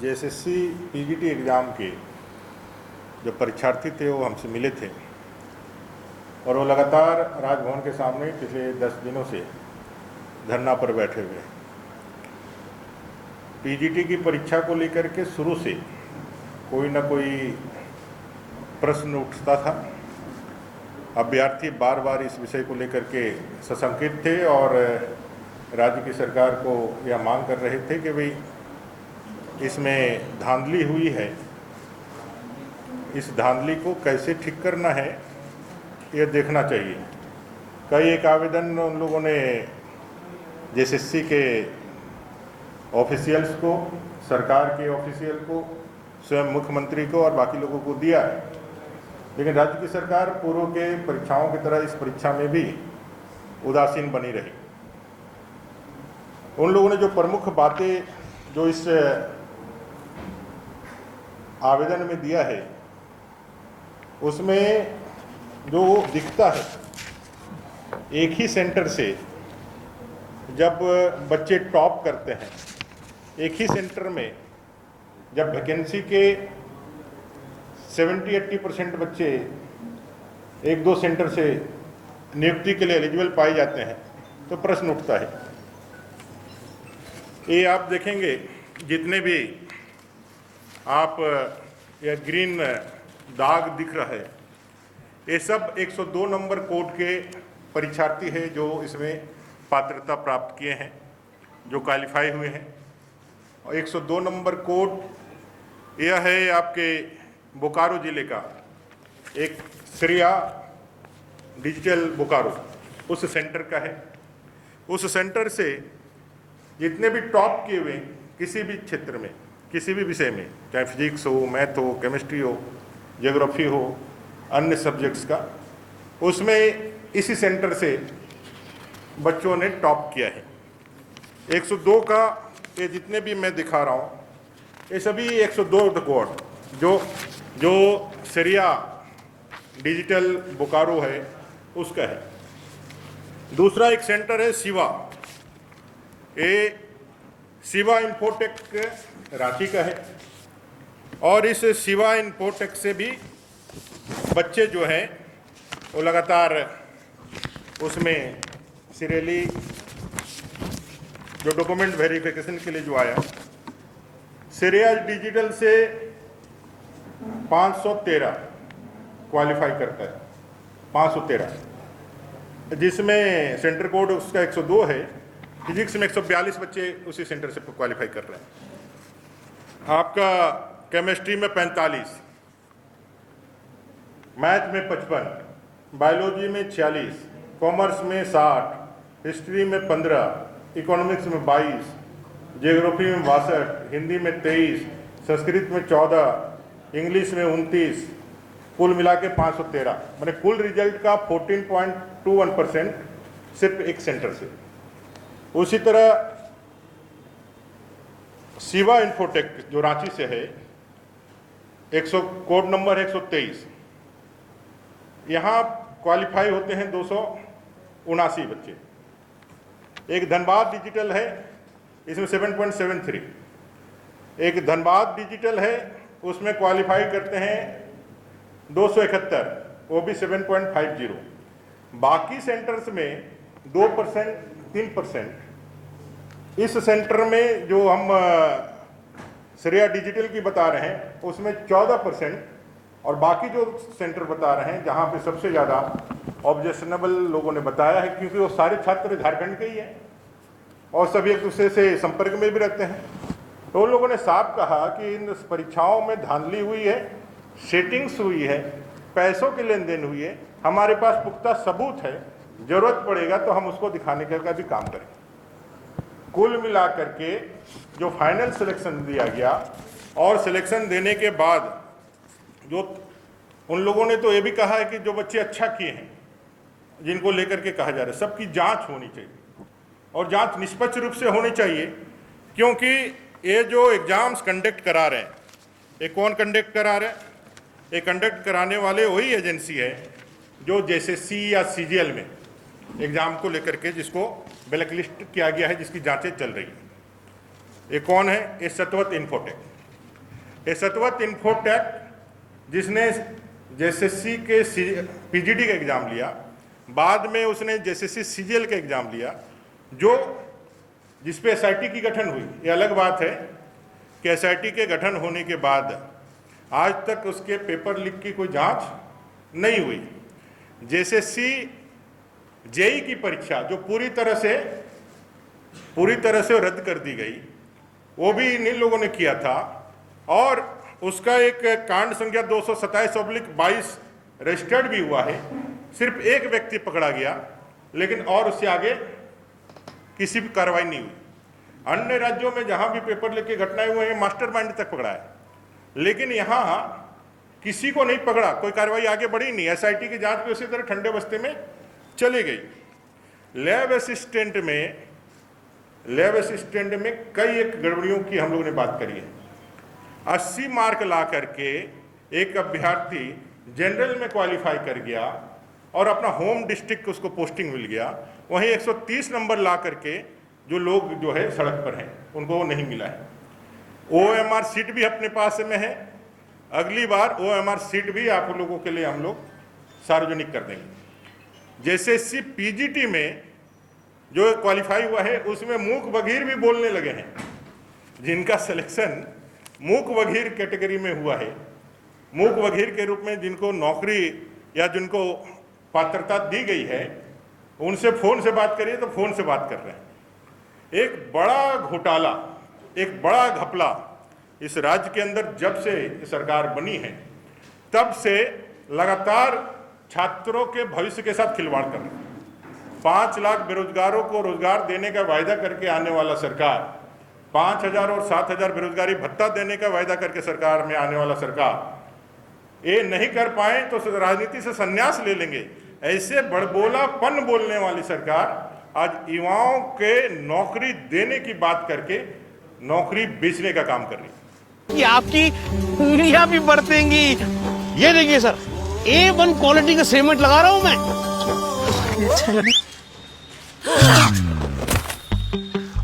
JSSC PGT exam के जो परीक्षार्थी थे वो हमसे मिले थे और वो लगातार राजभवन के सामने पिछले 10 दिनों से धरना पर बैठे हुए। पीजीटी की परीक्षा को लेकर के शुरू से कोई ना कोई प्रश्न उठता था। अभ्यर्थी बार बार इस विषय को लेकर के सशंकित थे और राज्य की सरकार को यह मांग कर रहे थे कि भाई इसमें धांधली हुई है, इस धांधली को कैसे ठीक करना है ये देखना चाहिए। कई एक आवेदन उन लोगों ने जेएसएससी के ऑफिशियल्स को, सरकार के ऑफिशियल को, स्वयं मुख्यमंत्री को और बाकी लोगों को दिया है, लेकिन राज्य की सरकार पूर्व के परीक्षाओं की तरह इस परीक्षा में भी उदासीन बनी रही। उन लोगों ने जो प्रमुख बातें जो इस आवेदन में दिया है उसमें जो दिखता है, एक ही सेंटर से जब बच्चे टॉप करते हैं, एक ही सेंटर में जब वैकेंसी के 70-80% बच्चे एक दो सेंटर से नियुक्ति के लिए एलिजिबल पाए जाते हैं तो प्रश्न उठता है। ये आप देखेंगे जितने भी आप यह ग्रीन दाग दिख रहा है, ये सब 102 नंबर कोड के परीक्षार्थी है जो इसमें पात्रता प्राप्त किए हैं, जो क्वालिफाई हुए हैं। और 102 नंबर कोड यह है आपके बोकारो ज़िले का एक श्रेया डिजिटल बोकारो, उस सेंटर का है। उस सेंटर से जितने भी टॉप किए हुए किसी भी क्षेत्र में, किसी भी विषय में, चाहे फिजिक्स हो, मैथ हो, केमिस्ट्री हो, ज्योग्राफी हो, अन्य सब्जेक्ट्स का, उसमें इसी सेंटर से बच्चों ने टॉप किया है। 102 का ये जितने भी मैं दिखा रहा हूँ ये सभी 102 कोड जो श्रेया डिजिटल बोकारो है उसका है। दूसरा एक सेंटर है शिवा, ये शिवा इन्फोटेक रांची का है और इस शिवा इन्फोटेक से भी बच्चे जो हैं वो लगातार उसमें सीरियली जो डॉक्यूमेंट वेरिफिकेशन के लिए जो आया, श्रेया डिजिटल से 513 क्वालिफाई करता है, 513, जिसमें सेंटर कोड उसका 102 है। फिजिक्स में 142 बच्चे उसी सेंटर से क्वालिफाई कर रहे हैं। आपका केमिस्ट्री में 45, मैथ में 55, बायोलॉजी में 46, कॉमर्स में 60, हिस्ट्री में 15, इकोनॉमिक्स में 22, ज्योग्राफी में 62, हिंदी में 23, संस्कृत में 14, इंग्लिश में 29, कुल मिला के 513। मैंने कुल रिजल्ट का 14.21% सिर्फ एक सेंटर से। उसी तरह शिवा इन्फोटेक जो रांची से है, 100 कोड नंबर 123, यहाँ क्वालिफाई होते हैं 279 बच्चे। एक धनबाद डिजिटल है, इसमें 7.73, एक धनबाद डिजिटल है उसमें क्वालिफाई करते हैं 271, वो भी 7.50। बाकी सेंटर्स में 2%, 3%। इस सेंटर में जो हम श्रेया डिजिटल की बता रहे हैं उसमें 14%, और बाकी जो सेंटर बता रहे हैं जहां पे सबसे ज़्यादा ऑब्जेक्शनेबल लोगों ने बताया है, क्योंकि वो सारे छात्र झारखंड के ही हैं और सभी एक दूसरे से संपर्क में भी रहते हैं, तो उन लोगों ने साफ कहा कि इन परीक्षाओं में धांधली हुई है, सेटिंग्स हुई है, पैसों की लेन देन हुई है। हमारे पास पुख्ता सबूत है, जरूरत पड़ेगा तो हम उसको दिखाने का भी काम करेंगे। कुल मिलाकर के जो फाइनल सिलेक्शन दिया गया, और सिलेक्शन देने के बाद जो उन लोगों ने तो ये भी कहा है कि जो बच्चे अच्छा किए हैं, जिनको लेकर के कहा जा रहा है, सबकी जांच होनी चाहिए और जांच निष्पक्ष रूप से होनी चाहिए, क्योंकि ये जो एग्जाम्स कंडक्ट करा रहे हैं, ये कौन कंडक्ट करा रहे हैं? ये कंडक्ट कराने वाले वही एजेंसी है जो जेएसएससी या सीजीएल में एग्ज़ाम को लेकर के जिसको ब्लैक लिस्ट किया गया है, जिसकी जांचें चल रही हैं। ये कौन है? ये सतवत इन्फोटेक। ये सतवत इन्फोटेक जिसने जेएसएससी के पीजीडी का एग्ज़ाम लिया, बाद में उसने जेएसएससी सीजीएल का एग्ज़ाम लिया, जो जिस पे एसआईटी की गठन हुई। ये अलग बात है कि एसआईटी के गठन होने के बाद आज तक उसके पेपर लीक की कोई जांच नहीं हुई। जेएसएससी जेई की परीक्षा जो पूरी तरह से रद्द कर दी गई, वो भी इन लोगों ने किया था, और उसका एक कांड संख्या 227/22 रजिस्टर्ड भी हुआ है। सिर्फ एक व्यक्ति पकड़ा गया, लेकिन और उससे आगे किसी भी कार्रवाई नहीं हुई। अन्य राज्यों में जहां भी पेपर लीक की घटनाएं हुई हैं, मास्टरमाइंड तक पकड़ा है, लेकिन यहाँ किसी को नहीं पकड़ा, कोई कार्रवाई आगे बढ़ी नहीं। एसआईटी की जांच भी उसी तरह ठंडे बस्ते में चली गई। लैब असिस्टेंट में कई एक गड़बड़ियों की हम लोगों ने बात करी है। 80 मार्क ला करके एक अभ्यर्थी जनरल में क्वालिफाई कर गया और अपना होम डिस्ट्रिक्ट उसको पोस्टिंग मिल गया, वहीं 130 नंबर ला करके जो लोग जो है सड़क पर हैं उनको वो नहीं मिला है। OMR सीट भी अपने पास में है, अगली बार OMR सीट भी आप लोगों के लिए हम लोग सार्वजनिक कर देंगे। जेएसएससी पीजीटी में जो क्वालिफाई हुआ है उसमें मूक बधिर भी बोलने लगे हैं। जिनका सिलेक्शन मूक बधिर कैटेगरी में हुआ है, मूक बधिर के रूप में जिनको नौकरी या जिनको पात्रता दी गई है, उनसे फ़ोन से बात करिए तो फ़ोन से बात कर रहे हैं। एक बड़ा घोटाला, एक बड़ा घपला इस राज्य के अंदर जब से सरकार बनी है तब से लगातार छात्रों के भविष्य के साथ खिलवाड़ कर रही है। 5 लाख बेरोजगारों को रोजगार देने का वायदा करके आने वाला सरकार, 5,000 और 7,000 बेरोजगारी भत्ता देने का वायदा करके सरकार में आने वाला सरकार ये नहीं कर पाए तो राजनीति से संन्यास ले लेंगे। ऐसे बड़बोलापन बोलने वाली सरकार आज युवाओं के नौकरी देने की बात करके नौकरी बेचने का काम कर रही है। कि आपकी उंगलियां भी बरतेंगी। ये देखिए सर, A1 क्वालिटी का सीमेंट लगा रहा हूं मैं।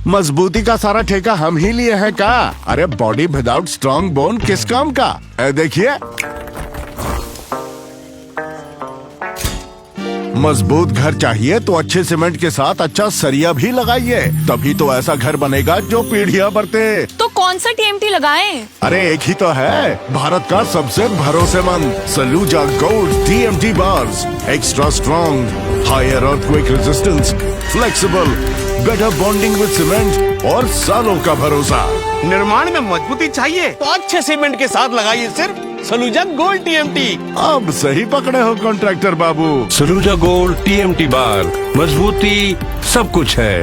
मजबूती का सारा ठेका हम ही लिए हैं का? अरे बॉडी विदाउट स्ट्रॉन्ग बोन किस काम का? देखिए, मजबूत घर चाहिए तो अच्छे सीमेंट के साथ अच्छा सरिया भी लगाइए, तभी तो ऐसा घर बनेगा जो पीढ़ियां बरते। तो कौन सा TMT लगाएं? अरे एक ही तो है, भारत का सबसे भरोसेमंद Saluja gold TMT bars. Extra strong, higher earthquake resistance, flexible, better bonding with cement और सालों का भरोसा। निर्माण में मजबूती चाहिए तो अच्छे सीमेंट के साथ लगाइए सिर्फ सलूजा गोल्ड TMT। अब सही पकड़े हो कॉन्ट्रैक्टर बाबू। सलूजा गोल्ड TMT बार, मजबूती सब कुछ है।